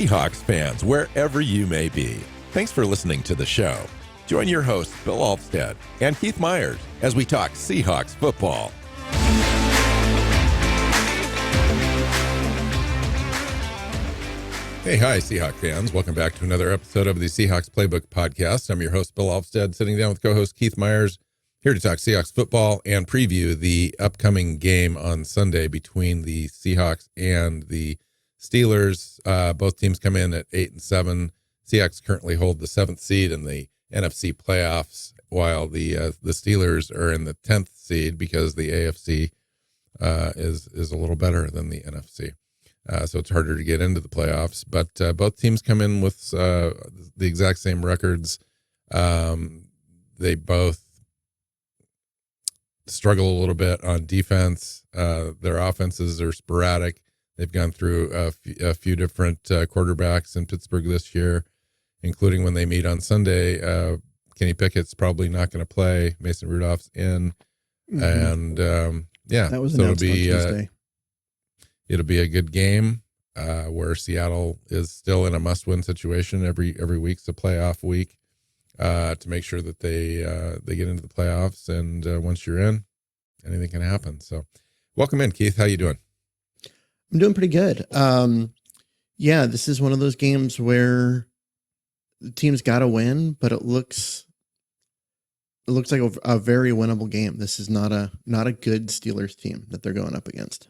Seahawks fans, wherever you may be. Thanks for listening to the show. Join your hosts, Bill Alvstad and Keith Myers, as we talk Seahawks football. Hey, hi, Seahawks fans. Welcome back to another episode of the Seahawks Playbook podcast. I'm your host, Bill Alvstad, sitting down with co-host Keith Myers, here to talk Seahawks football and preview the upcoming game on Sunday between the Seahawks and the Steelers. Both teams come in at 8-7. Seahawks currently hold the 7th seed in the NFC playoffs, while the Steelers are in the 10th seed because the AFC is a little better than the NFC. So it's harder to get into the playoffs. But both teams come in with the exact same records. They both struggle a little bit on defense. Their offenses are sporadic. They've gone through a few different quarterbacks in Pittsburgh this year, including when they meet on Sunday. Kenny Pickett's probably not going to play. Mason Rudolph's in. Mm-hmm. And that was announced on Tuesday. It'll be a good game where Seattle is still in a must-win situation. Every week's a playoff week to make sure that they get into the playoffs. And once you're in, anything can happen. So, welcome in, Keith. How you doing? I'm doing pretty good. This is one of those games where the team's got to win, but it looks like a very winnable game. This is not a good Steelers team that they're going up against.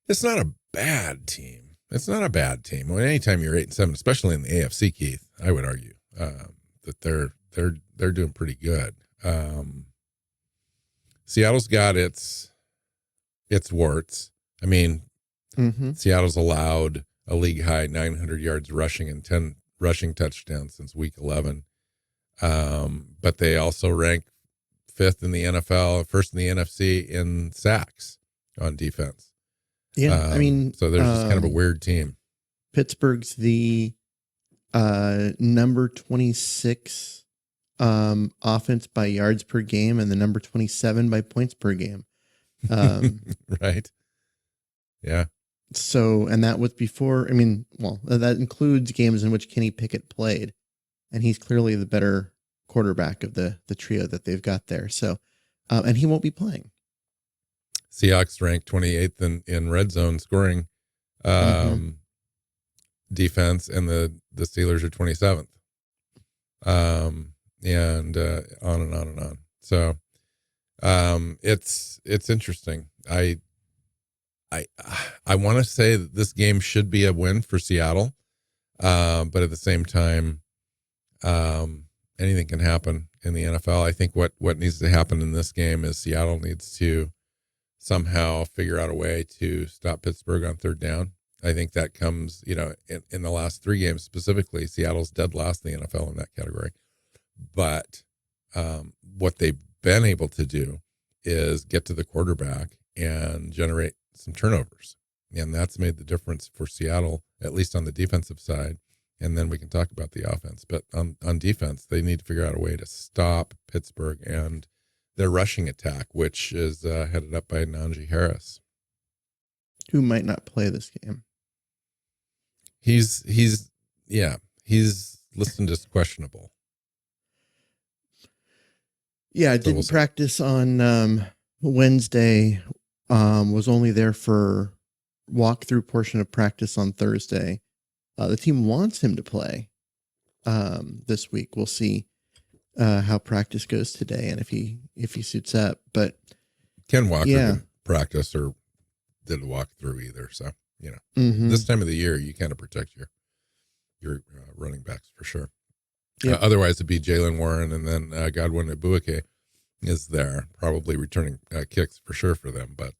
It's not a bad team. Well, anytime you're 8-7, especially in the AFC, Keith, I would argue that they're doing pretty good. Seattle's got its warts. I mean, Seattle's allowed a league high 900 yards rushing and 10 rushing touchdowns since week 11. But they also rank 5th in the NFL, 1st in the NFC in sacks on defense. Yeah, so they're just kind of a weird team. Pittsburgh's the number 26 offense by yards per game and the number 27 by points per game. Right. Yeah. So, and that was before, that includes games in which Kenny Pickett played, and he's clearly the better quarterback of the trio that they've got there. So, and he won't be playing. Seahawks ranked 28th in red zone scoring defense, and the Steelers are 27th. And on and on and on. So it's interesting. I want to say that this game should be a win for Seattle, but at the same time, anything can happen in the NFL. I think what needs to happen in this game is Seattle needs to somehow figure out a way to stop Pittsburgh on third down. I think that comes, in the last 3 games specifically, Seattle's dead last in the NFL in that category. But what they've been able to do is get to the quarterback and generate some turnovers. And that's made the difference for Seattle, at least on the defensive side. And then we can talk about the offense. But on defense, they need to figure out a way to stop Pittsburgh and their rushing attack, which is headed up by Najee Harris, who might not play this game. He's listed as questionable. Yeah, didn't practice on Wednesday. Was only there for walkthrough portion of practice on Thursday. The team wants him to play this week. We'll see how practice goes today and if he suits up. But Ken Walker didn't practice or did a walkthrough either. So, this time of the year, you kind of protect your running backs for sure. Yep. Otherwise, it'd be Jalen Warren and then Godwin Abuike is there, probably returning kicks for sure for them, but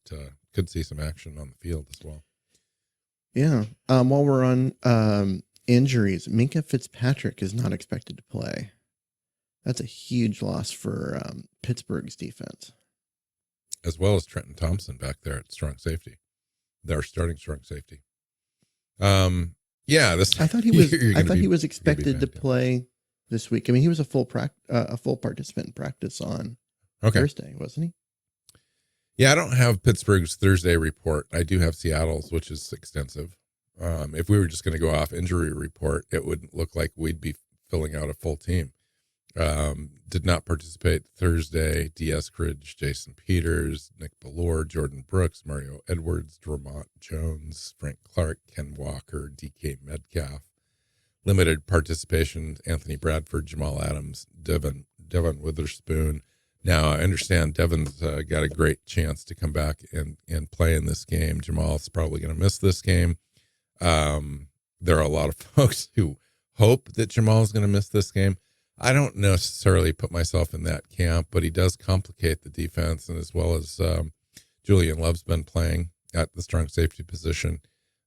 could see some action on the field as well. Yeah. While we're on injuries, Minkah Fitzpatrick is not expected to play. That's a huge loss for Pittsburgh's defense. As well as Trenton Thompson back there at strong safety. They're starting strong safety. I thought he was expected to play this week. I mean, he was a full participant in practice on Thursday, wasn't he? Yeah, I don't have Pittsburgh's Thursday report. I do have Seattle's, which is extensive. If we were just going to go off injury report, it wouldn't look like we'd be filling out a full team. Did not participate Thursday. D. Eskridge, Jason Peters, Nick Ballore, Jordan Brooks, Mario Edwards, Vermont Jones, Frank Clark, Ken Walker, DK Metcalf. Limited participation, Anthony Bradford, Jamal Adams, Devin Witherspoon. Now, I understand Devin's got a great chance to come back and play in this game. Jamal's probably going to miss this game. There are a lot of folks who hope that Jamal's going to miss this game. I don't necessarily put myself in that camp, but he does complicate the defense, and as well as Julian Love's been playing at the strong safety position.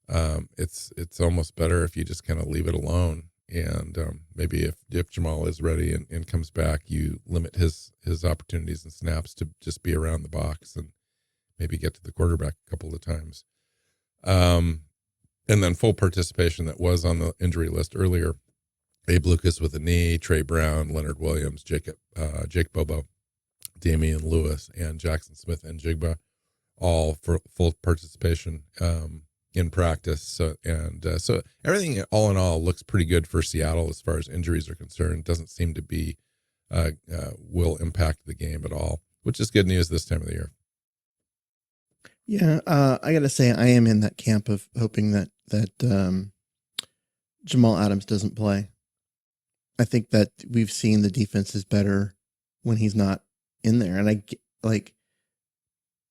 It's almost better if you just kind of leave it alone, and maybe if Jamal is ready and comes back, you limit his opportunities and snaps to just be around the box and maybe get to the quarterback a couple of times. And then full participation that was on the injury list earlier. Abe Lucas with a knee, Trey Brown, Leonard Williams, Jake Bobo, Damian Lewis, and Jackson Smith and Jigba, all for full participation in practice. So everything, all in all, looks pretty good for Seattle as far as injuries are concerned. Doesn't seem to be will impact the game at all, which is good news this time of the year. Yeah, I got to say, I am in that camp of hoping that Jamal Adams doesn't play. I think that we've seen the defense is better when he's not in there, and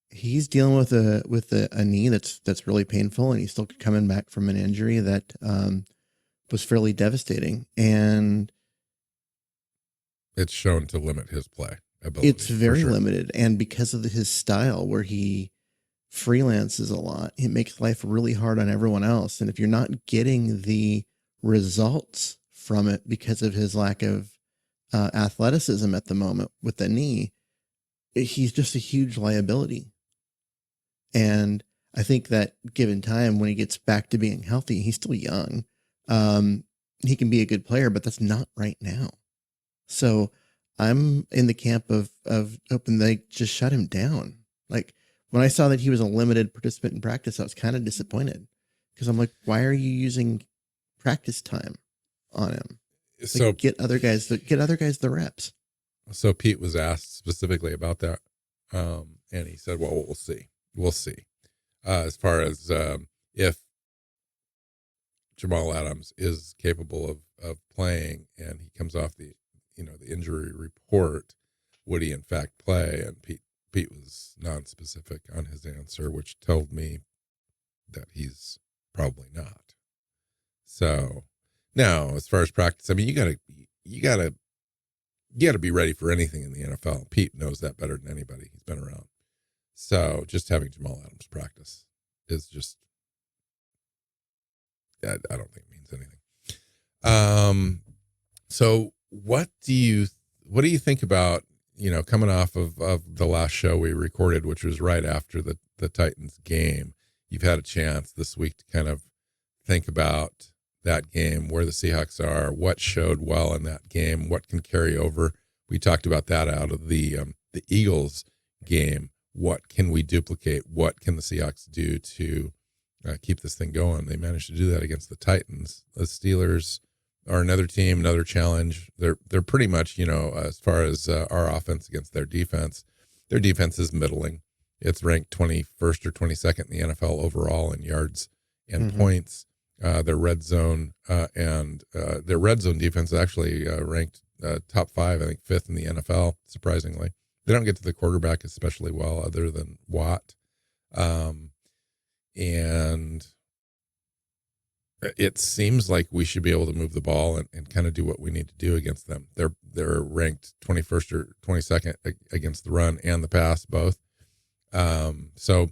he's dealing with a knee that's really painful, and he's still coming back from an injury that was fairly devastating, and it's shown to limit his play ability. It's very limited, and because of his style, where he freelances a lot, it makes life really hard on everyone else. And if you're not getting the results from it because of his lack of athleticism at the moment with the knee, he's just a huge liability. And I think that given time, when he gets back to being healthy, he's still young. He can be a good player, but that's not right now. So I'm in the camp of hoping they just shut him down. Like, when I saw that he was a limited participant in practice, I was kind of disappointed, because I'm like, why are you using practice time on him? Like, so get other guys the reps. So Pete was asked specifically about that. And he said, well, we'll see. As far as if Jamal Adams is capable of playing and he comes off the injury report, would he in fact play? And Pete was non-specific on his answer, which told me that he's probably not. So now, as far as practice, I mean, you gotta be ready for anything in the NFL. Pete knows that better than anybody. He's been around. So just having Jamal Adams practice is just, I don't think it means anything. So what do you think about, coming off of the last show we recorded, which was right after the Titans game? You've had a chance this week to kind of think about that game, where the Seahawks are, what showed well in that game, what can carry over. We talked about that out of the Eagles game. What can we duplicate? What can the Seahawks do to keep this thing going? They managed to do that against the Titans. The Steelers are another team, another challenge. They're pretty much, as far as our offense against their defense is middling. It's ranked 21st or 22nd in the NFL overall in yards and points. Their red zone their red zone defense is actually ranked top 5, I think 5th in the NFL, surprisingly. They don't get to the quarterback especially well, other than Watt. And it seems like we should be able to move the ball and kind of do what we need to do against them. They're ranked 21st or 22nd against the run and the pass, both. So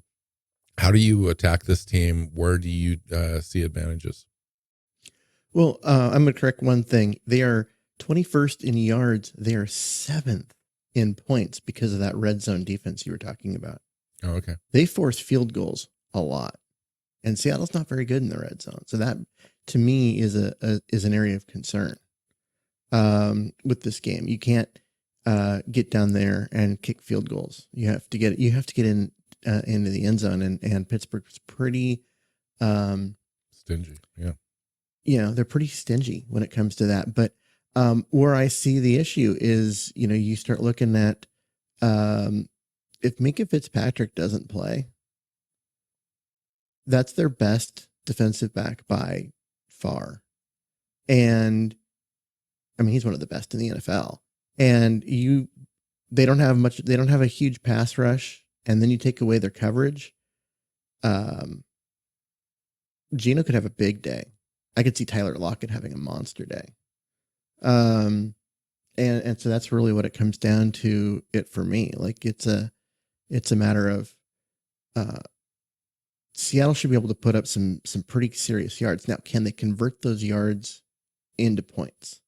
how do you attack this team? Where do you see advantages? Well, I'm going to correct one thing. They are 21st in yards. They are 7th in points because of that red zone defense you were talking about. Oh, okay. They force field goals a lot, and Seattle's not very good in the red zone. So that, to me, is an area of concern with this game. You can't get down there and kick field goals. You have to get in into the end zone, and Pittsburgh's pretty stingy. Yeah. They're pretty stingy when it comes to that. But where I see the issue is, you start looking at if Minkah Fitzpatrick doesn't play, that's their best defensive back by far. And I mean, he's one of the best in the NFL. And they don't have a huge pass rush. And then you take away their coverage. Geno could have a big day. I could see Tyler Lockett having a monster day. And so that's really what it comes down to it for me. Like it's a matter of, Seattle should be able to put up some pretty serious yards. Now, can they convert those yards into points?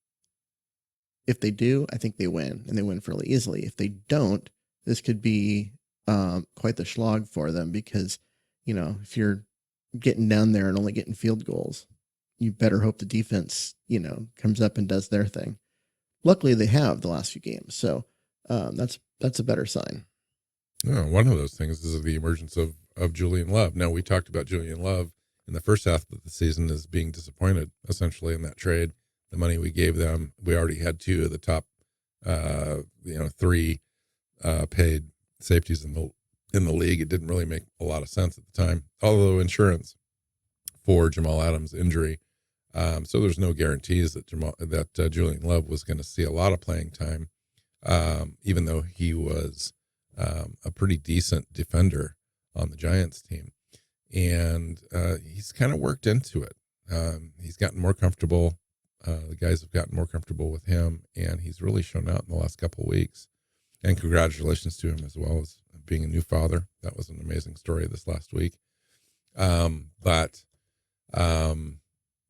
If they do, I think they win, and they win fairly easily. If they don't, this could be quite the slog for them because, if you're getting down there and only getting field goals, you better hope the defense, comes up and does their thing. Luckily, they have the last few games, so that's a better sign. Yeah, one of those things is the emergence of Julian Love. Now, we talked about Julian Love in the first half of the season as being disappointed, essentially, in that trade. The money we gave them, we already had two of the top, three paid safeties in the league. It didn't really make a lot of sense at the time, although insurance for Jamal Adams' injury. So there's no guarantees that Julian Love was going to see a lot of playing time, even though he was a pretty decent defender on the Giants team. And he's kind of worked into it. He's gotten more comfortable. The guys have gotten more comfortable with him, and he's really shown out in the last couple of weeks. And congratulations to him as well as being a new father. That was an amazing story this last week.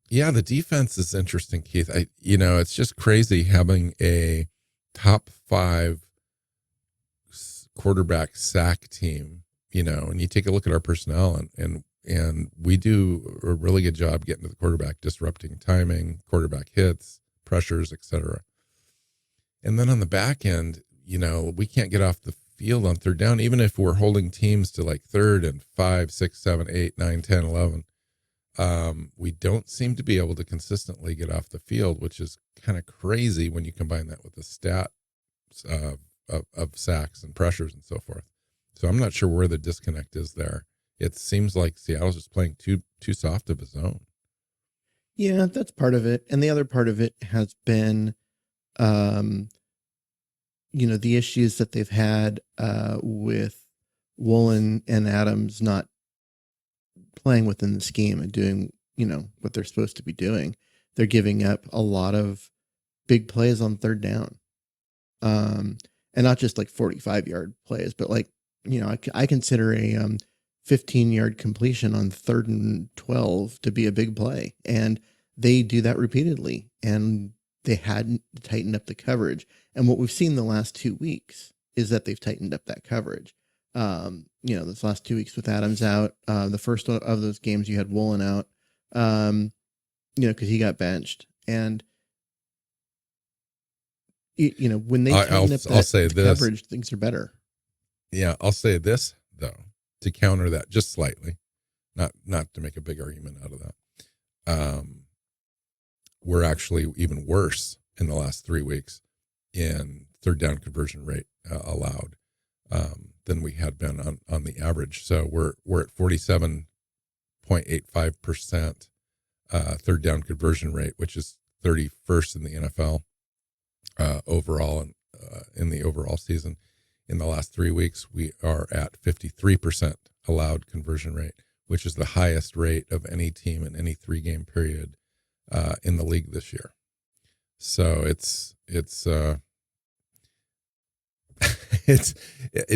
Yeah, the defense is interesting, Keith. It's just crazy having a top 5 quarterback sack team, and you take a look at our personnel and we do a really good job getting to the quarterback, disrupting timing, quarterback hits, pressures, etc. And then on the back end, we can't get off the field on third down, even if we're holding teams to like 3rd and 5, 6, 7, 8, 9, 10, 11. We don't seem to be able to consistently get off the field, which is kind of crazy when you combine that with the stat of sacks and pressures and so forth. So I'm not sure where the disconnect is there. It seems like Seattle's just playing too soft of a zone. Yeah, that's part of it. And the other part of it has been, the issues that they've had with Woolen and Adams not playing within the scheme and doing, what they're supposed to be doing. They're giving up a lot of big plays on third down. And not just like 45-yard plays, but like, I consider a 15-yard completion on 3rd and 12 to be a big play. And they do that repeatedly. And they hadn't tightened up the coverage. And what we've seen the last 2 weeks is that they've tightened up that coverage. This last 2 weeks with Adams out, the first of those games you had Woolen out, because he got benched. And, when they tighten up that coverage, things are better. Yeah, I'll say this, though, to counter that just slightly, not to make a big argument out of that. We're actually even worse in the last 3 weeks in third down conversion rate allowed than we had been on the average. So we're at 47.85% third down conversion rate, which is 31st in the NFL overall and in the overall season. In the last 3 weeks, we are at 53% allowed conversion rate, which is the highest rate of any team in any 3-game period in the league this year. So it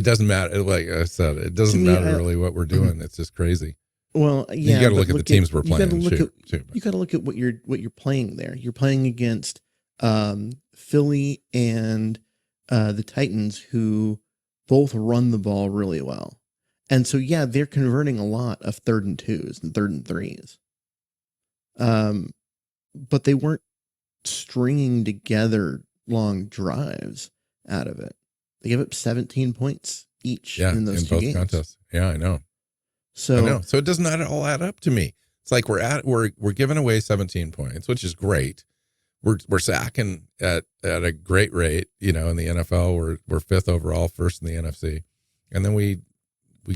doesn't matter. Like I said, it doesn't matter really what we're doing. It's just crazy. Well, yeah, you got to look at the teams we're playing. You got to look at what you're playing there. You're playing against Philly and the Titans, who both run the ball really well. And so, yeah, they're converting a lot of 3rd and 2s and 3rd and 3s. But they weren't stringing together long drives out of it. They gave up 17 points each in those 2 games. Contests. Yeah, I know. So it does not all add up to me. It's like we're giving away 17 points, which is great. We're sacking at a great rate, in the NFL. We're fifth overall, first in the NFC. And then we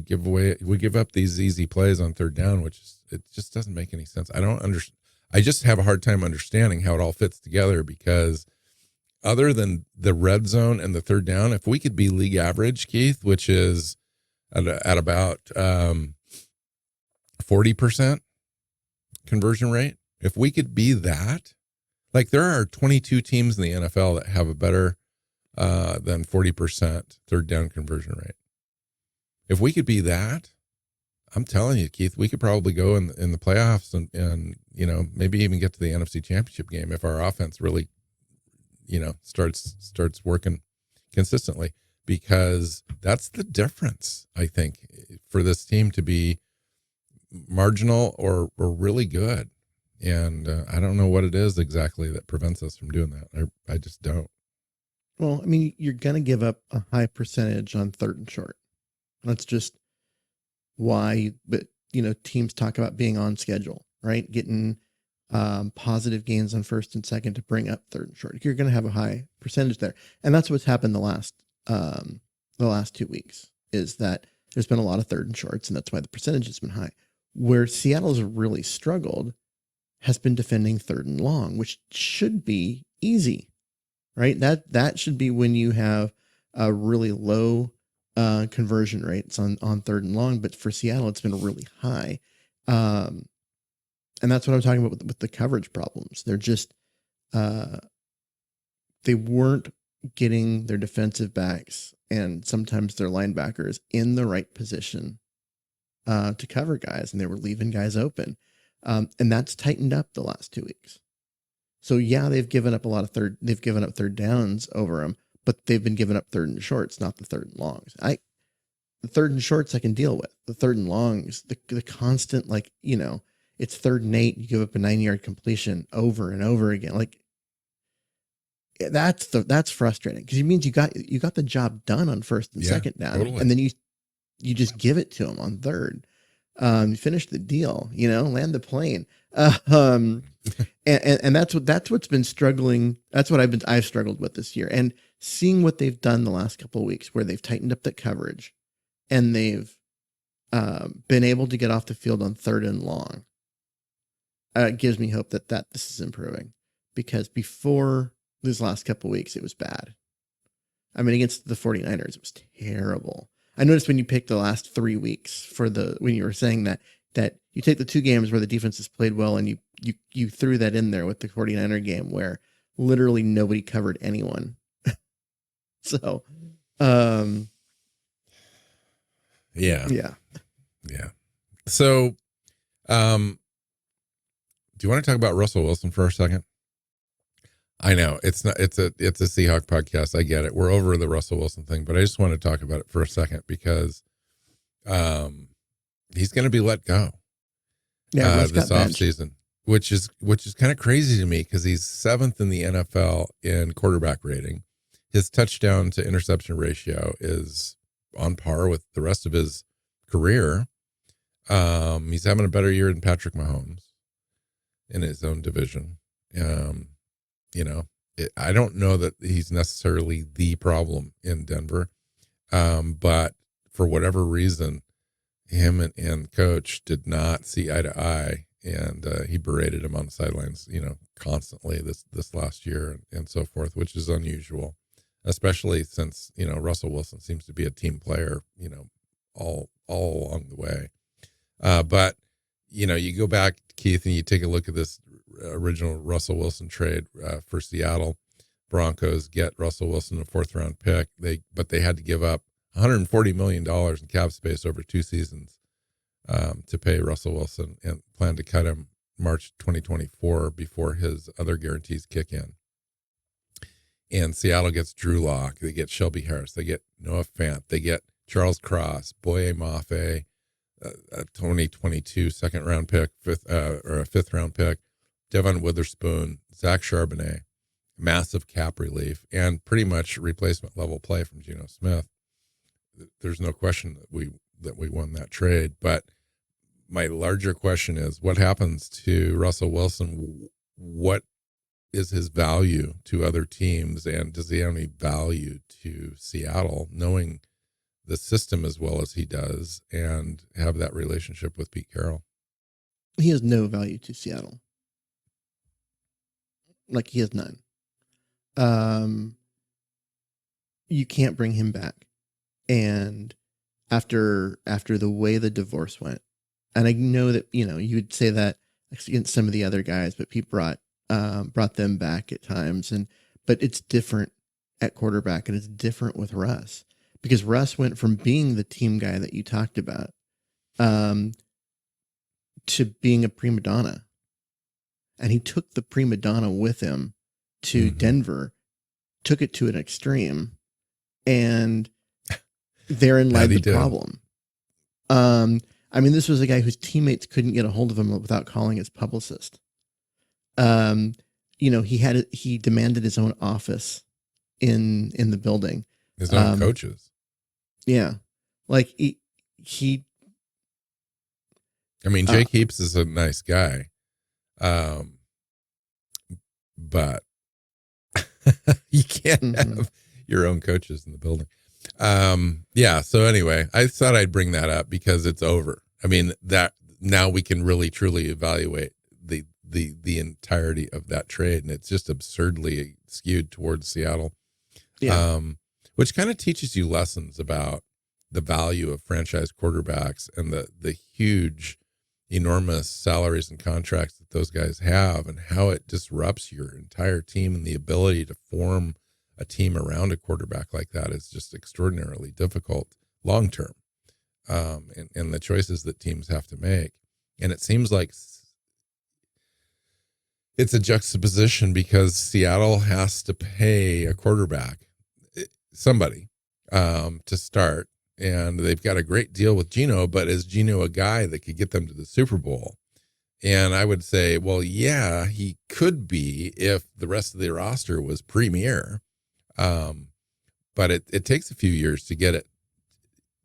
give up these easy plays on third down, it just doesn't make any sense. I just have a hard time understanding how it all fits together, because other than the red zone and the third down, if we could be league average, Keith, which is at about 40% conversion rate, if we could be that, like there are 22 teams in the NFL that have a better than 40% third down conversion rate. If we could be that, I'm telling you, Keith, we could probably go in the playoffs and maybe even get to the NFC Championship game if our offense really, starts working consistently, because that's the difference, I think, for this team to be marginal or really good. And I don't know what it is exactly that prevents us from doing that. I just don't. Well, I mean, you're going to give up a high percentage on third and short. That's just why, but teams talk about being on schedule, right? Getting positive gains on first and second to bring up third and short. You're going to have a high percentage there. And that's what's happened the last 2 weeks, is that there's been a lot of third and shorts, and that's why the percentage has been high. Where Seattle's really struggled has been defending third and long, which should be easy, right? That should be when you have a really low conversion rates on third and long, but for Seattle, it's been really high. And that's what I'm talking about with the coverage problems. They're just, they weren't getting their defensive backs and sometimes their linebackers in the right position to cover guys, and they were leaving guys open. And that's tightened up the last 2 weeks. So yeah, they've given up third downs over them, but they've been giving up third and shorts, not the third and longs. The third and shorts I can deal with. The third and longs, the constant, it's 3rd and 8, you give up a 9-yard completion over and over again. Like that's frustrating, because it means you got the job done on first and second down, totally. And then you just give it to them on third. You finish the deal, land the plane. And that's what's been struggling. That's what I've struggled with this year, and seeing what they've done the last couple of weeks, where they've tightened up that coverage and they've been able to get off the field on third and long. Gives me hope that this is improving, because before these last couple of weeks, it was bad. I mean, against the 49ers, it was terrible. I noticed when you picked the last 3 weeks when you were saying that you take the 2 games where the defense has played well, and you threw that in there with the 49er game where literally nobody covered anyone. So, yeah. So, do you want to talk about Russell Wilson for a second? I know it's a Seahawks podcast. I get it. We're over the Russell Wilson thing, but I just want to talk about it for a second, because he's going to be let go this offseason, which is kind of crazy to me, because he's 7th in the NFL in quarterback rating. His touchdown to interception ratio is on par with the rest of his career. He's having a better year than Patrick Mahomes in his own division. I don't know that he's necessarily the problem in Denver. But for whatever reason, him and coach did not see eye to eye, and he berated him on the sidelines, constantly this last year and so forth, which is unusual, especially since, Russell Wilson seems to be a team player, all along the way. But, you go back, Keith, and you take a look at this original Russell Wilson trade for Seattle. Broncos get Russell Wilson, a 4th round pick. But they had to give up $140 million in cap space over 2 seasons to pay Russell Wilson, and plan to cut him March 2024 before his other guarantees kick in. And Seattle gets Drew Lock. They get Shelby Harris. They get Noah Fant. They get Charles Cross, Boye Mafe, a 2022 2nd round pick, or a 5th round pick, Devon Witherspoon, Zach Charbonnet, massive cap relief, and pretty much replacement level play from Geno Smith. There's no question that we won that trade. But my larger question is, what happens to Russell Wilson? What is his value to other teams, and does he have any value to Seattle, knowing the system as well as he does, and have that relationship with Pete Carroll? He has no value to Seattle. Like, he has none. You can't bring him back. And after the way the divorce went, and I know that, you would say that against some of the other guys, but Pete brought them back at times, but it's different at quarterback, and it's different with Russ, because Russ went from being the team guy that you talked about, to being a prima donna, and he took the prima donna with him to Denver, took it to an extreme, and therein lied the problem. This was a guy whose teammates couldn't get a hold of him without calling his publicist. He demanded his own office in the building. His own coaches. Yeah. Like Jake Heaps is a nice guy. But you can't have your own coaches in the building. So anyway, I thought I'd bring that up because it's over. That now we can really truly evaluate the entirety of that trade, and it's just absurdly skewed towards Seattle. Yeah. Which kind of teaches you lessons about the value of franchise quarterbacks and the huge, enormous salaries and contracts that those guys have, and how it disrupts your entire team, and the ability to form a team around a quarterback like that is just extraordinarily difficult long term. And the choices that teams have to make. And it seems like it's a juxtaposition, because Seattle has to pay a quarterback, somebody, to start. And they've got a great deal with Geno, but is Geno a guy that could get them to the Super Bowl? And I would say, well, yeah, he could be if the rest of the roster was premier. But it takes a few years to get it,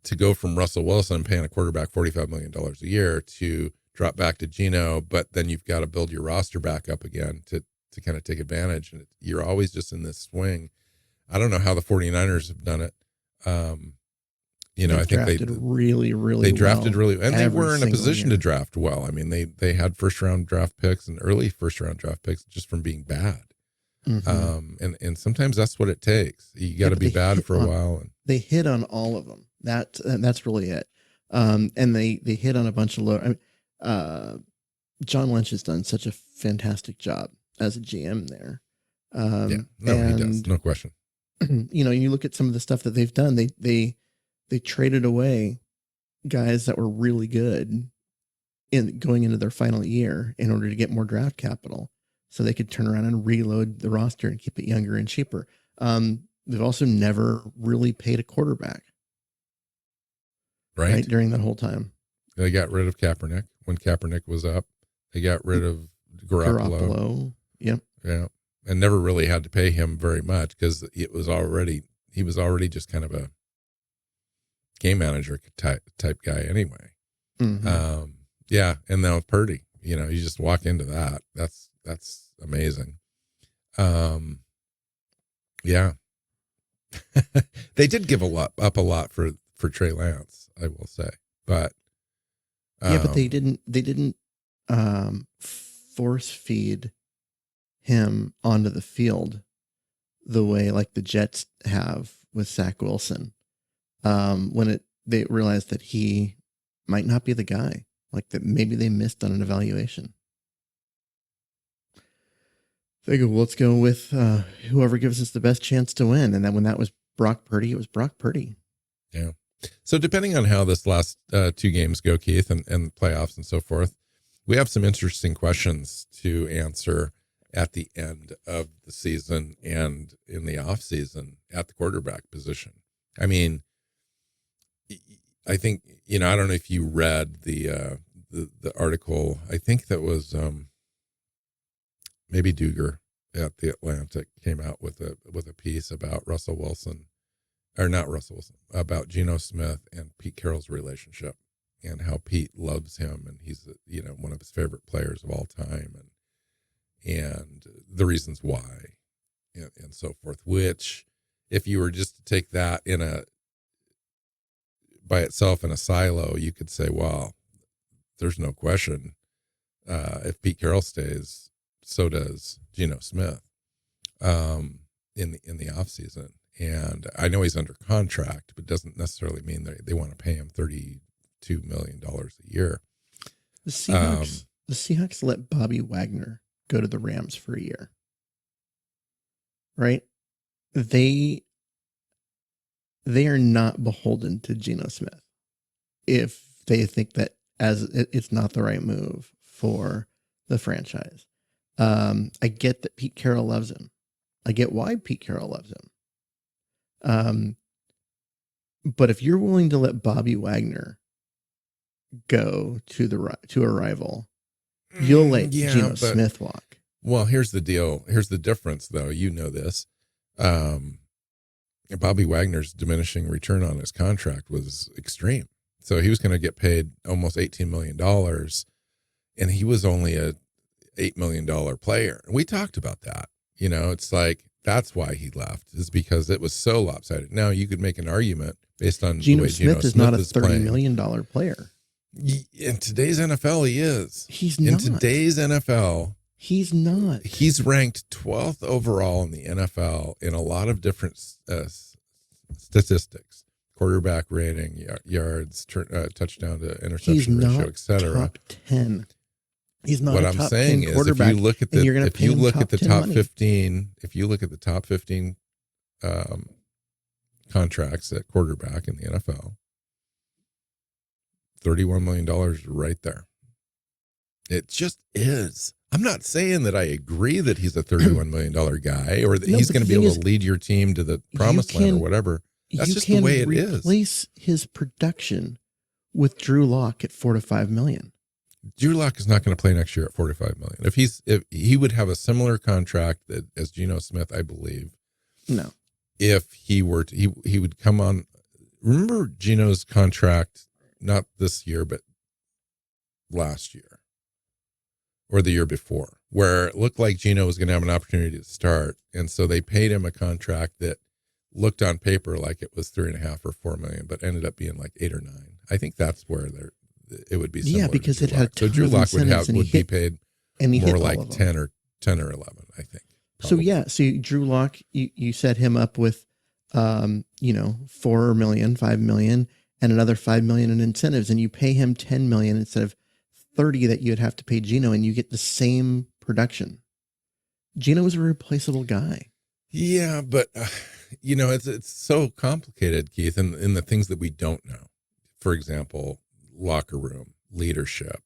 to go from Russell Wilson paying a quarterback $45 million a year to drop back to Geno, but then you've got to build your roster back up again to kind of take advantage. And you're always just in this swing. I don't know how the 49ers have done it. I think they drafted really well, and they were in a position to draft well. They had first round draft picks and early first round draft picks just from being bad. And sometimes that's what it takes. You got to be bad for a while. And they hit on all of them. That's really it. And they hit on a bunch of John Lynch has done such a fantastic job as a GM there. He does, no question. You look at some of the stuff that they've done. They traded away guys that were really good in going into their final year in order to get more draft capital, so they could turn around and reload the roster and keep it younger and cheaper. They've also never really paid a quarterback. Right during that whole time. They got rid of Kaepernick when Kaepernick was up. They got rid of Garoppolo. Yep. Yeah. And never really had to pay him very much, because he was already just kind of a game manager type guy anyway. And now Purdy, you just walk into that. That's amazing. They did give up a lot for Trey Lance, I will say, but but they didn't force feed him onto the field the way like the Jets have with Zach Wilson. When they realized that he might not be the guy, like that maybe they missed on an evaluation. They go, well, let's go with whoever gives us the best chance to win. And then when that was Brock Purdy, it was Brock Purdy. Yeah. So depending on how this last two games go, Keith, and playoffs and so forth, we have some interesting questions to answer at the end of the season and in the off season at the quarterback position. I think, I don't know if you read the article. I think that was maybe Duger at the Atlantic came out with a piece about Russell Wilson, or not Russell Wilson, about Geno Smith and Pete Carroll's relationship. and how Pete loves him, and he's one of his favorite players of all time, and the reasons why, and so forth. Which, if you were just to take that by itself in a silo, you could say, well, there's no question. If Pete Carroll stays, so does Geno Smith in the off season. And I know he's under contract, but doesn't necessarily mean they want to pay him $32 million a year. The Seahawks let Bobby Wagner go to the Rams for a year. Right? They are not beholden to Geno Smith if they think that it's not the right move for the franchise. I get that Pete Carroll loves him. I get why Pete Carroll loves him. But if you're willing to let Bobby Wagner go to a rival, you'll let Geno Smith walk. Well, here's the deal. Here's the difference, though. You know this. Bobby Wagner's diminishing return on his contract was extreme. So he was going to get paid almost $18 million, and he was only a $8 million player. And we talked about that. It's like, that's why he left, is because it was so lopsided. Now, you could make an argument based on Geno Smith is not a $30 million player. In today's NFL, he is. He's not. In today's NFL, he's not. He's ranked 12th overall in the NFL in a lot of different statistics: quarterback rating, yards, touchdown to interception ratio, etc. Top 10. He's not. What I'm saying is, if you look at the top 15, if you look at the top 15 contracts at quarterback in the NFL, $31 million is right there. It just is. I'm not saying that I agree that he's a $31 million guy, or that he's going to be able to lead your team to the promised land or whatever. That's just the way it is. Replace his production with Drew Lock at $4 to $5 million. Drew Lock is not going to play next year at $45 million. If he would have a similar contract as Geno Smith, I believe. No. If he were to, he would come on. Remember Geno's contract, not this year, but last year or the year before, where it looked like Geno was going to have an opportunity to start. And so they paid him a contract that looked on paper like it was $3.5 or $4 million, but ended up being like 8 or 9. I think that's where it would be similar. Yeah, because it had a ton so Drew of Lock incentives would be paid more like 10 or 11, I think. Probably. So Drew Lock, you set him up with, $4 million, $5 million, and another $5 million in incentives, and you pay him $10 million instead of 30 that you'd have to pay Geno, and you get the same production. Geno was a replaceable guy. Yeah, but it's so complicated, Keith, in the things that we don't know. For example, locker room, leadership,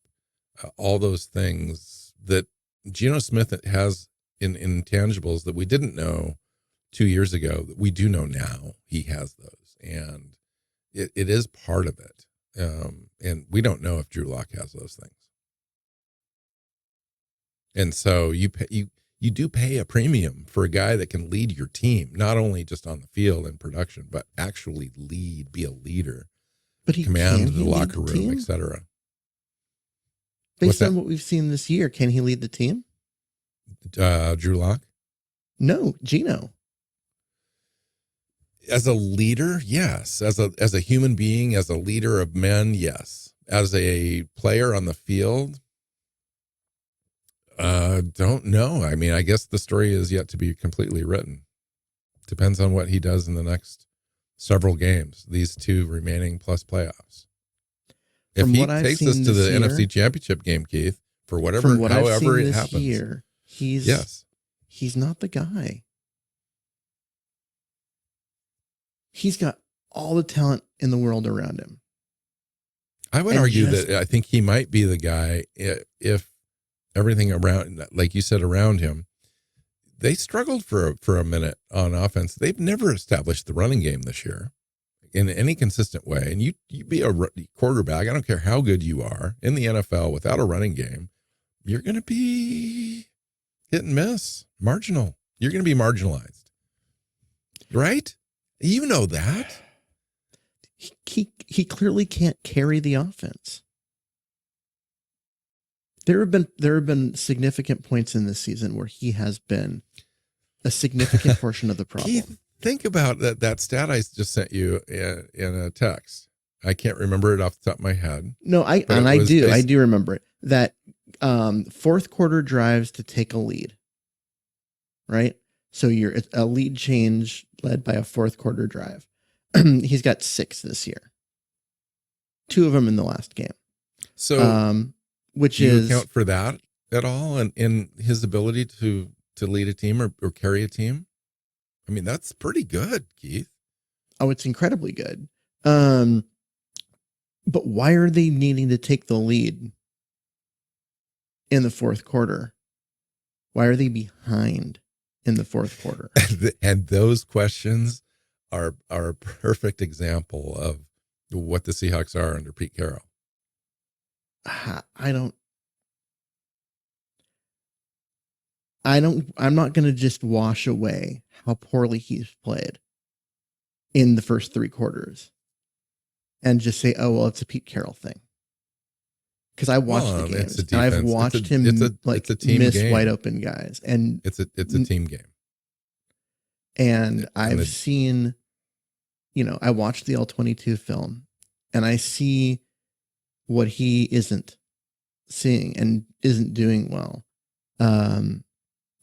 all those things that Geno Smith has in intangibles that we didn't know 2 years ago that we do know now. He has those, and it is part of it. And we don't know if Drew Lock has those things. And so you do pay a premium for a guy that can lead your team, not only just on the field and production, but actually be a leader, but he command the locker room, etc. Based on what we've seen this year, can he lead the team? Drew Lock? No, Geno. As a leader, yes. As a human being, as a leader of men, yes. As a player on the field, don't know. I mean, I guess the story is yet to be completely written. Depends on what he does in the next several games, these 2 remaining plus playoffs. If he takes us to the NFC Championship game, Keith, however it happens, year, he's not the guy. He's got all the talent in the world around him. I would argue that I think he might be the guy if everything around, like you said, around him. They struggled for a minute on offense. They've never established the running game this year in any consistent way. And you be a quarterback, I don't care how good you are in the NFL, without a running game, you're going to be hit and miss, marginal. You're going to be marginalized, right? You know that. he clearly can't carry the offense. There have been significant points in this season where he has been a significant portion of the problem. Keith, think about that stat I just sent you in a text. I can't remember it off the top of my head. No, I do remember it. That fourth quarter drives to take a lead, right? So you're a lead change led by a fourth quarter drive. He's got 6 this year. 2 of them in the last game. So, which do you is account for that at all, and in his ability to lead a team or carry a team? I mean, that's pretty good, Keith. Oh, it's incredibly good. But why are they needing to take the lead in the fourth quarter? Why are they behind in the fourth quarter? And those questions are a perfect example of what the Seahawks are under Pete Carroll. I'm not going to just wash away how poorly he's played in the first 3 quarters and just say, oh, well, it's a Pete Carroll thing. Because I watched the games and I've watched him miss game. Wide open guys, and it's a team game. And I've seen, I watched the All-22 film and I see what he isn't seeing and isn't doing well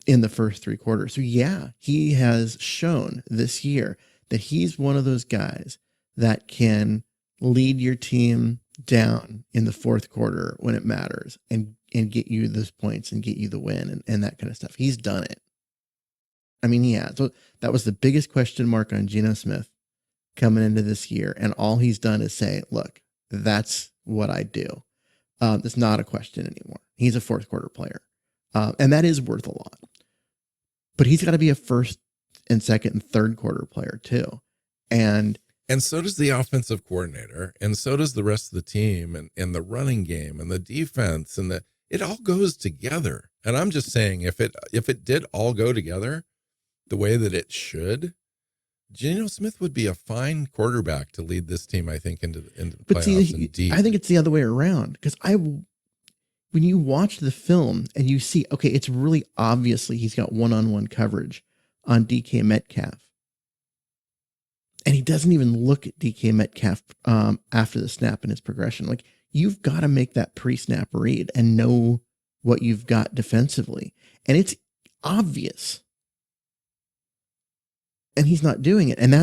in the first 3 quarters. So yeah, he has shown this year that he's one of those guys that can lead your team down in the fourth quarter when it matters and get you those points and get you the win and that kind of stuff. He's done it. I mean, he has. So that was the biggest question mark on Geno Smith coming into this year. And all he's done is say, look, that's what I do. It's not a question anymore. He's a fourth quarter player. And that is worth a lot. But he's got to be a first and second and third quarter player too. And so does the offensive coordinator, and so does the rest of the team, and the running game and the defense, and it all goes together. And I'm just saying, if it did all go together the way that it should, Geno Smith would be a fine quarterback to lead this team, I think, into the playoffs and deep. I think it's the other way around, because when you watch the film and you see, okay, it's really obviously he's got one-on-one coverage on DK Metcalf. And he doesn't even look at DK Metcalf after the snap in his progression. Like, you've got to make that pre-snap read and know what you've got defensively. And it's obvious. And he's not doing it. And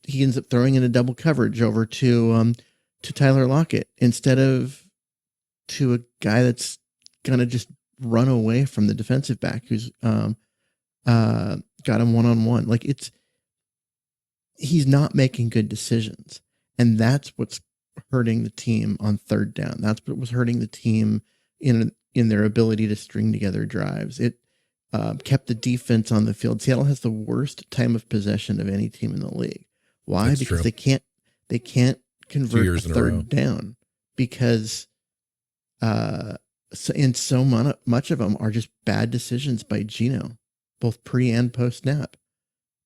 he ends up throwing in a double coverage over to Tyler Lockett instead of to a guy that's going to just run away from the defensive back who's got him one-on-one. Like, he's not making good decisions. And that's what's hurting the team on third down. That's what was hurting the team in their ability to string together drives. It kept the defense on the field. Seattle has the worst time of possession of any team in the league. Why? That's because true. they can't convert a third down because so much of them are just bad decisions by Geno, both pre and post snap.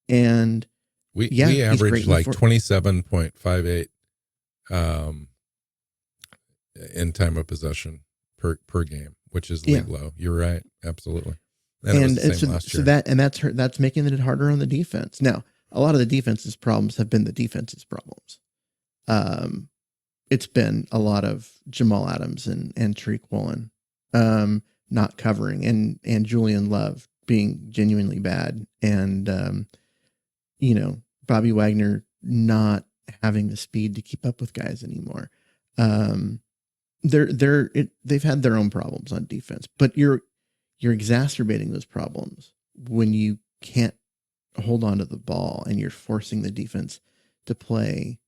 And we average like 27.58 in time of possession per game, which is league low. You're right, absolutely. And it was the same last year. That's making it harder on the defense. Now, a lot of the defense's problems have been the defense's problems. It's been a lot of Jamal Adams and Tariq Woolen not covering, and Julian Love being genuinely bad, and Bobby Wagner not having the speed to keep up with guys anymore. They've had their own problems on defense, but you're exacerbating those problems when you can't hold on to the ball and you're forcing the defense to play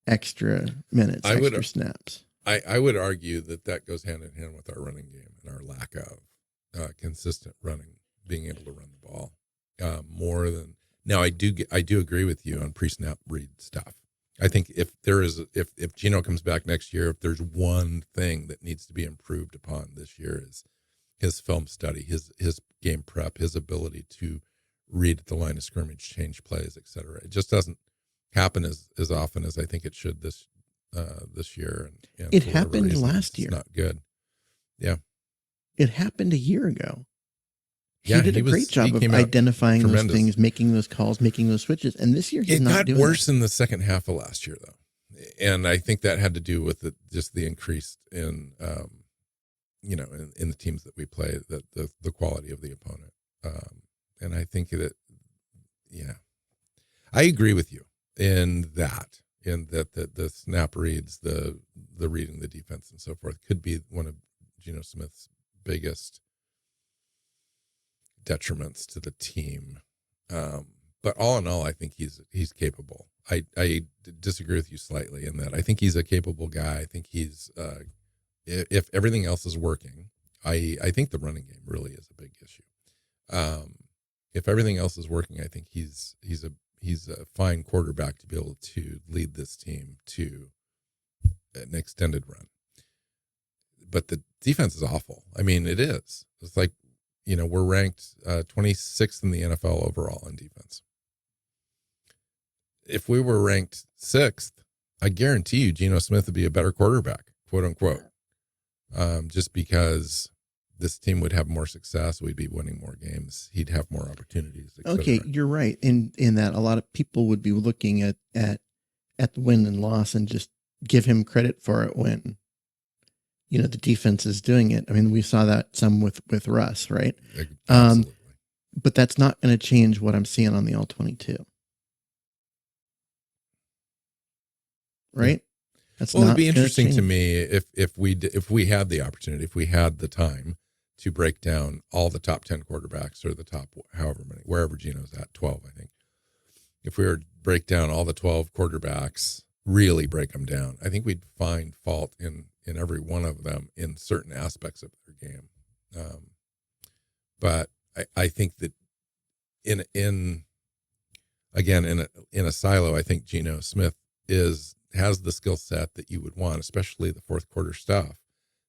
extra minutes, extra snaps. I would argue that goes hand in hand with our running game and our lack of consistent running, being able to run the ball more than. Now, I do agree with you on pre-snap read stuff. I think if Geno comes back next year, if there's one thing that needs to be improved upon this year is his film study, his game prep, his ability to read at the line of scrimmage, change plays, etc. It just doesn't. happen as often as I think it should this year. And it happened last year. It's not good. Yeah. It happened a year ago. He did a great job of identifying those things, making those calls, making those switches. And this year he's not doing it. It got worse in the second half of last year, though. And I think that had to do with just the increase in, in the teams that we play, the quality of the opponent. And I think that, I agree with you in that the snap reads, the reading the defense and so forth could be one of Geno Smith's biggest detriments to the team. But all in all, I think he's capable. I disagree with you slightly in that I think he's a capable guy. I think he's if everything else is working, I think the running game really is a big issue. If everything else is working, I think he's a fine quarterback to be able to lead this team to an extended run. But the defense is awful. I mean, it is. It's like, we're ranked 26th in the NFL overall on defense. If we were ranked 6th, I guarantee you Geno Smith would be a better quarterback, quote unquote. Just because this team would have more success, we'd be winning more games, he'd have more opportunities. Okay, you're right in that a lot of people would be looking at the win and loss and just give him credit for it when the defense is doing it. I mean, we saw that some with Russ, right? Absolutely. But that's not going to change what I'm seeing on the All-22. Right? That's it'd be interesting to me if we had the opportunity, if we had the time to break down all the top 10 quarterbacks or the top however many, wherever Geno's at, 12, I think. If we were to break down all the 12 quarterbacks, really break them down, I think we'd find fault in every one of them in certain aspects of their game. But I think that in a silo, I think Geno Smith has the skill set that you would want, especially the fourth quarter stuff,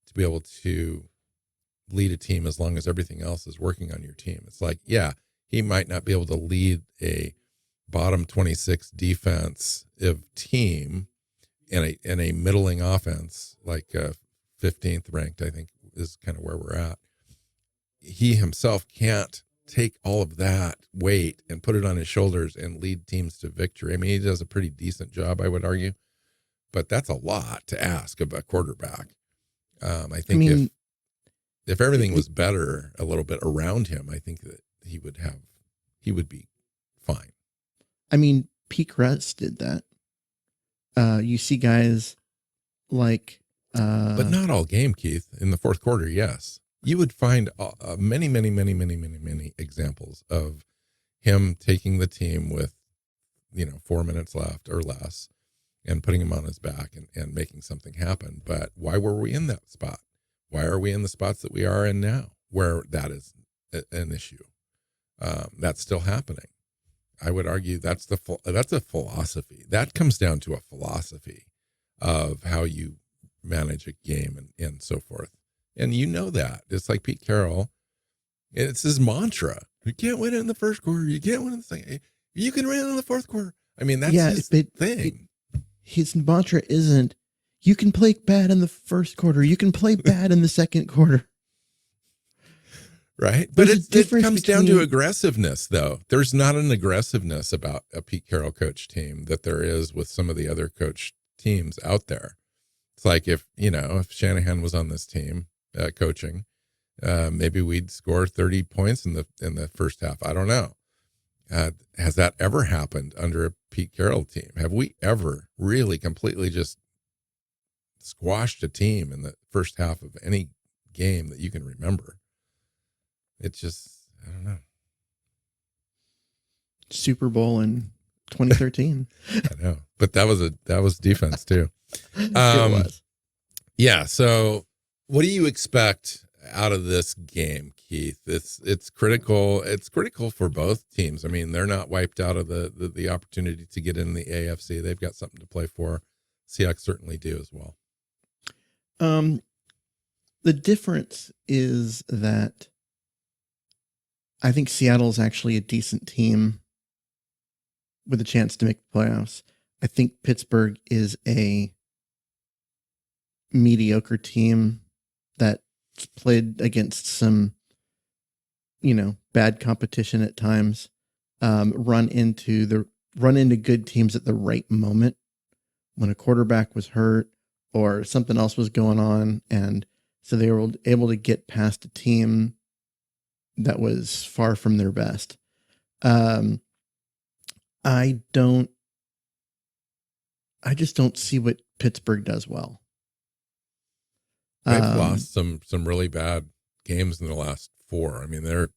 to be able to lead a team as long as everything else is working on your team. It's like, he might not be able to lead a bottom 26 defensive team and a middling offense, like 15th ranked, I think is kind of where we're at. He himself can't take all of that weight and put it on his shoulders and lead teams to victory. I mean, he does a pretty decent job, I would argue, but that's a lot to ask of a quarterback. I think if everything was better a little bit around him, I think that he would be fine. I mean, Pete Russ did that. You see guys like, but not all game, Keith. In the fourth quarter, yes, you would find many examples of him taking the team with 4 minutes left or less and putting him on his back and making something happen. But why were we in that spot? Why are we in the spots that we are in now, where that is an issue? That's still happening. I would argue that's a philosophy. That comes down to a philosophy of how you manage a game and so forth. And that. It's like Pete Carroll. It's his mantra. You can't win it in the first quarter. You can't win in the second. You can win in the fourth quarter. I mean, that's his thing. His mantra isn't, you can play bad in the first quarter. You can play bad in the second quarter. Right. But it comes down to aggressiveness, though. There's not an aggressiveness about a Pete Carroll coach team that there is with some of the other coach teams out there. It's like if Shanahan was on this team coaching, maybe we'd score 30 points in the first half. I don't know. Has that ever happened under a Pete Carroll team? Have we ever really completely just squashed a team in the first half of any game that you can remember? It's just, I don't know. Super Bowl in 2013. I know, but that was defense too. It was. Yeah. So what do you expect out of this game, Keith? It's critical. It's critical for both teams. I mean, they're not wiped out of the opportunity to get in the AFC. They've got something to play for. Seahawks certainly do as well. The difference is that I think Seattle is actually a decent team with a chance to make the playoffs. I think Pittsburgh is a mediocre team that played against some, bad competition at times. Run into good teams at the right moment when a quarterback was hurt or something else was going on, and so they were able to get past a team that was far from their best. I just don't see what Pittsburgh does well. They've lost some really bad games in the last 4. I mean, they're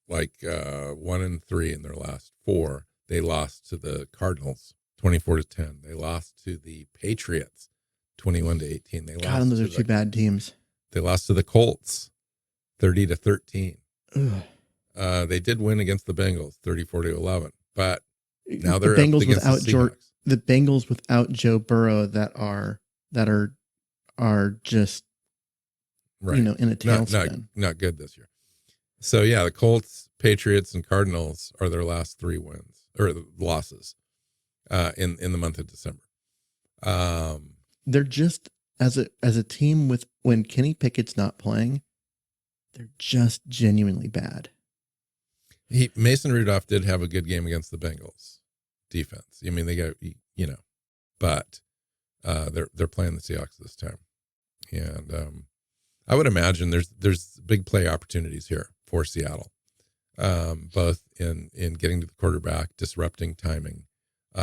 like 1-3 in their last 4. They lost to the Cardinals 24-10. They lost to the Patriots 21-18. They lost. Those are 2 bad teams. They lost to the Colts 30-13. They did win against the Bengals 34-11, but now they're the Bengals up against the Bengals without Joe Burrow that are just right. In a tailspin. Not good this year. So yeah, the Colts, Patriots, and Cardinals are their last 3 wins or losses in the month of December. They're just as a team with when Kenny Pickett's not playing, they're just genuinely bad. Mason Rudolph did have a good game against the Bengals defense. I mean, they got but they're playing the Seahawks this time, and I would imagine there's big play opportunities here for Seattle, both in getting to the quarterback, disrupting timing,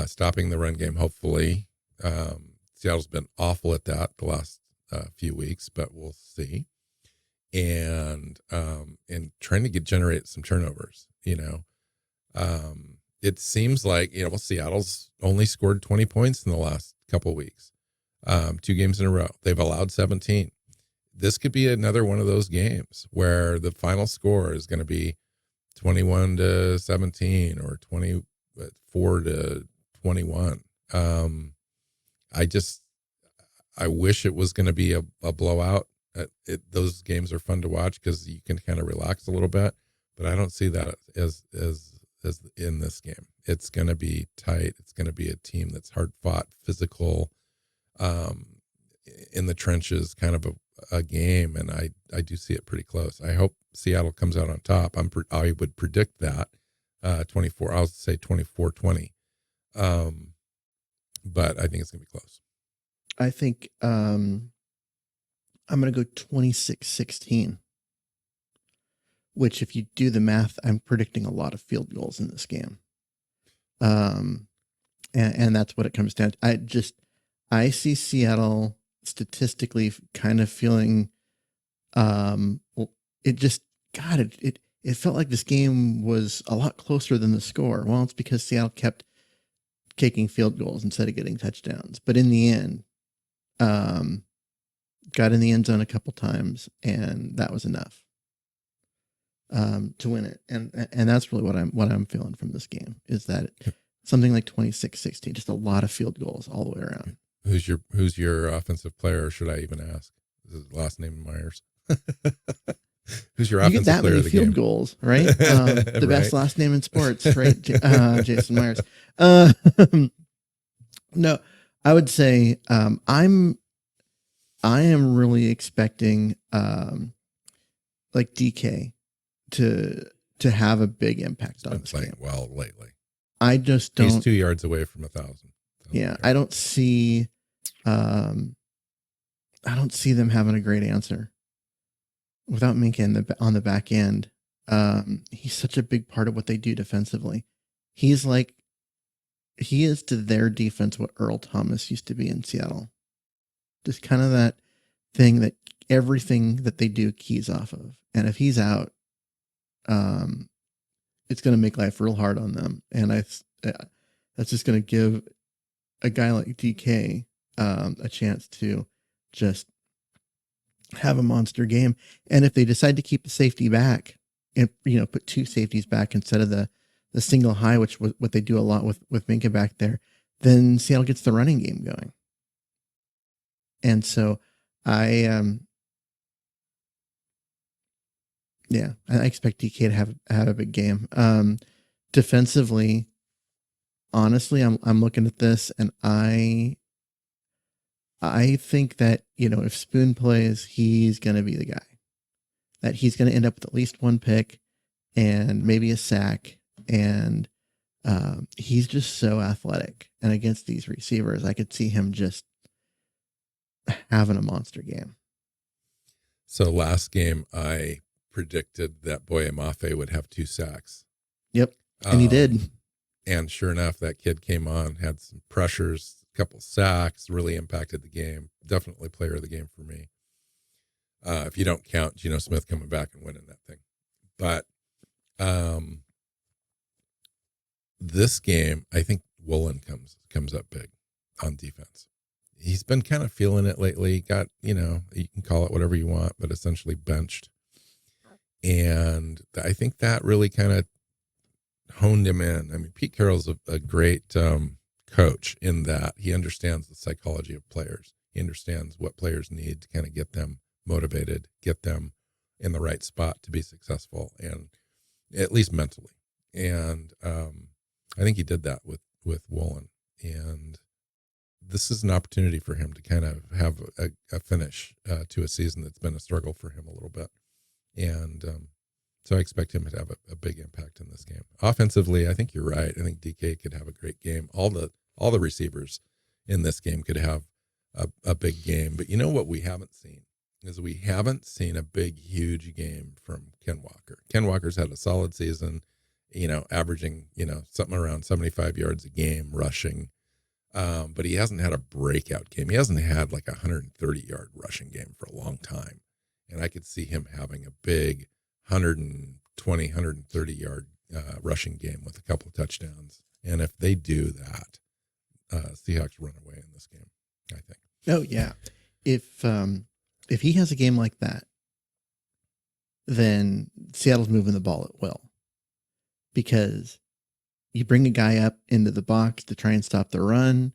stopping the run game. Hopefully, Seattle's been awful at that the last few weeks, but we'll see. And trying to generate some turnovers. It seems like Seattle's only scored 20 points in the last couple of weeks, 2 games in a row. They've allowed 17. This could be another one of those games where the final score is going to be 21-17 or 24-21. I wish it was going to be a blowout. Those games are fun to watch because you can kind of relax a little bit, but I don't see that as in this game. It's going to be tight. It's going to be a team that's hard fought, physical, in the trenches, kind of a game, and I do see it pretty close. I hope Seattle comes out on top. I would predict that 24. I'll say 24-20, but I think it's going to be close. I think I'm going to go 26-16, which if you do the math, I'm predicting a lot of field goals in this game. And that's what it comes down to. I see Seattle statistically kind of feeling, it felt like this game was a lot closer than the score. Well, it's because Seattle kept kicking field goals instead of getting touchdowns. But in the end, got in the end zone a couple times, and that was enough to win it. And that's really what I'm feeling from this game is that something like 26-16, just a lot of field goals all the way around. Who's your offensive player? Or should I even ask? Is his last name Myers? Who's your offensive player of the game? You get that many field goals, right? The right. best last name in sports, right? Jason Myers. No, I would say I am really expecting like DK to have a big impact on this game. Well, lately, I just don't. He's 2 yards away from 1,000. Yeah, I don't see them having a great answer without Minka on the back end. He's such a big part of what they do defensively. He is to their defense what Earl Thomas used to be in Seattle. Just kind of that thing that everything that they do keys off of. And if he's out, it's going to make life real hard on them. And that's just going to give a guy like DK a chance to just have a monster game. And if they decide to keep the safety back and, put 2 safeties back instead of the single high, which was what they do a lot with Minka back there, then Seattle gets the running game going. And so I expect DK to have a big game. Defensively, honestly, I'm looking at this, and I think that, if Spoon plays, he's going to be the guy. That he's going to end up with at least one pick and maybe a sack. And he's just so athletic. And against these receivers, I could see him just having a monster game. So last game, I predicted that Boye Mafe would have 2 sacks. Yep. And he did. And sure enough, that kid came on, had some pressures, a couple sacks, really impacted the game. Definitely player of the game for me. If you don't count Geno Smith coming back and winning that thing. But this game, I think Woolen comes up big on defense. He's been kind of feeling it lately. Got, you can call it whatever you want, but essentially benched. And I think that really kind of honed him in. I mean, Pete Carroll's a great coach in that he understands the psychology of players. He understands what players need to kind of get them motivated, get them in the right spot to be successful, and at least mentally. And I think he did that with Woolen. And this is an opportunity for him to kind of have a finish to a season that's been a struggle for him a little bit. And so I expect him to have a big impact in this game. Offensively, I think you're right. I think DK could have a great game. All the receivers in this game could have a big game. But you know what we haven't seen is we haven't seen a big, huge game from Ken Walker. Ken Walker's had a solid season, averaging, something around 75 yards a game rushing. But he hasn't had a breakout game. He hasn't had like a 130-yard rushing game for a long time. And I could see him having a big 120, 130-yard rushing game with a couple of touchdowns. And if they do that, Seahawks run away in this game, I think. Oh, yeah. If he has a game like that, then Seattle's moving the ball at will. Because you bring a guy up into the box to try and stop the run,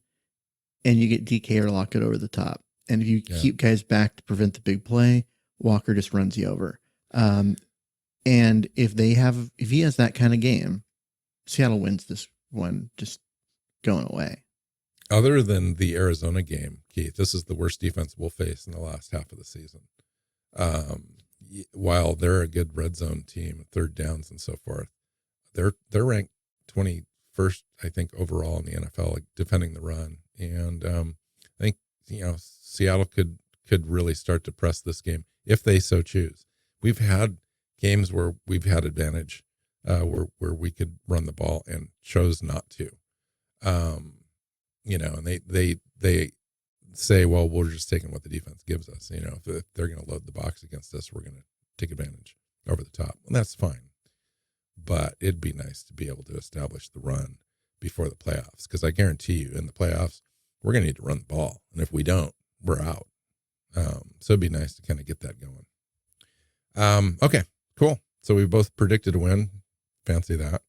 and you get DK or Lockett over the top. And if you keep guys back to prevent the big play, Walker just runs you over. And if he has that kind of game, Seattle wins this one just going away. Other than the Arizona game, Keith, this is the worst defense we'll face in the last half of the season. While they're a good red zone team, third downs and so forth, they're ranked 21st, I think, overall in the NFL, like defending the run. And I think Seattle could really start to press this game if they so choose. We've had games where we've had advantage, where we could run the ball and chose not to. And they say, well, we're just taking what the defense gives us. If they're going to load the box against us, we're going to take advantage over the top. And that's fine. But it'd be nice to be able to establish the run before the playoffs, because I guarantee you in the playoffs, we're going to need to run the ball. And if we don't, we're out. So it'd be nice to kind of get that going. Okay, cool. So we both predicted a win. Fancy that.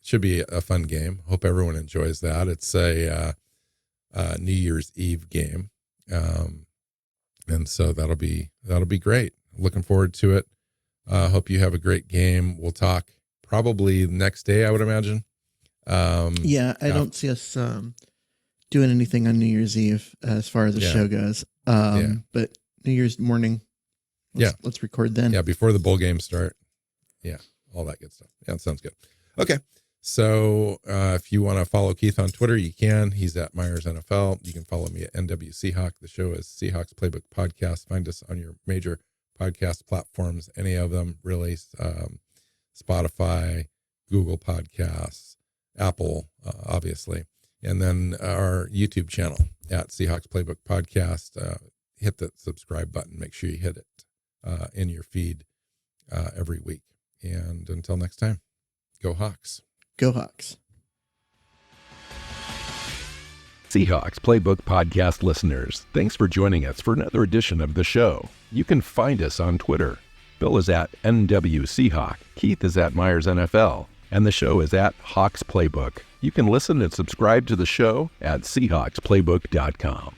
Should be a fun game. Hope everyone enjoys that. It's a New Year's Eve game. And so that'll be great. Looking forward to it. Hope you have a great game. We'll talk probably the next day, I would imagine. I don't see us doing anything on New Year's Eve as far as the show goes. But New Year's morning, let's record then. Yeah, before the bowl games start. Yeah, all that good stuff. Yeah, it sounds good. Okay, so if you want to follow Keith on Twitter, you can. He's at Myers NFL. You can follow me at NW Seahawk. The show is Seahawks Playbook Podcast. Find us on your major podcast platforms, any of them really, Spotify, Google Podcasts, Apple, obviously, and then our YouTube channel at Seahawks Playbook Podcast. Hit the subscribe button. Make sure you hit it in your feed every week. And until next time, go Hawks. Go Hawks. Seahawks Playbook Podcast listeners, thanks for joining us for another edition of the show. You can find us on Twitter. Bill is at NW Seahawk, Keith is at Myers NFL, and the show is at Hawks Playbook. You can listen and subscribe to the show at SeahawksPlaybook.com.